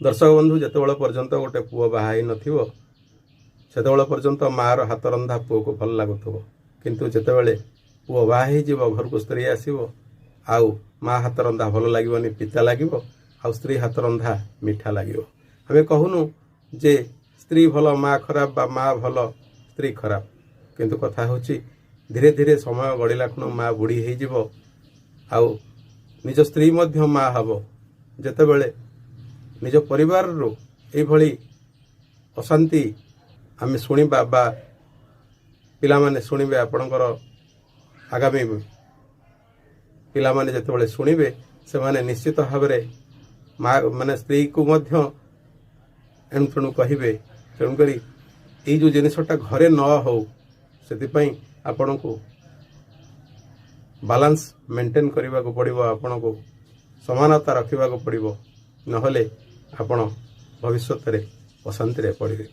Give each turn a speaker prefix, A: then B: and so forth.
A: दर्शक बंधु जितेबाला पर्यंत गोटे पुओ बाहा नथिबो सेतेबाला पर्यंत मार हाथ रंधा पुओ को भल लागुथबो किंतु जेतेबेले पुओ बाहा हो जीवो घर को स्त्री आसीबो आउ माँ हाथ रंधा भल लागिबोनी पिता लागिबो आउ स्त्री हाथ रंधा मिठा लागिबो। हमें कहूनु जे स्त्री भल माँ खराब बा माँ भल स्त्री खराब किंतु कथा होची धीरे धीरे समय गड़िला खुण माँ बुढ़ी हो जीवो आउ निज स्त्री मध्य माँ हबो जेतेबेले निज परिवार रो एई भली अशांति आमे शुणिबा बा पिला माने शुणिबे आपणकर आगामी पिला माने जेतेबेले शुणिबे से माने निश्चित भाव में माँ माने स्त्री को मध्य एणु तेणु कहिबे तेणुकरी एई जो जिनिसटा घरे न हो से आपण को बालांस मेंटेन करने को पड़ो आपण को समानता रखा पड़ो नहले आपण भविष्य में अशांति पड़े।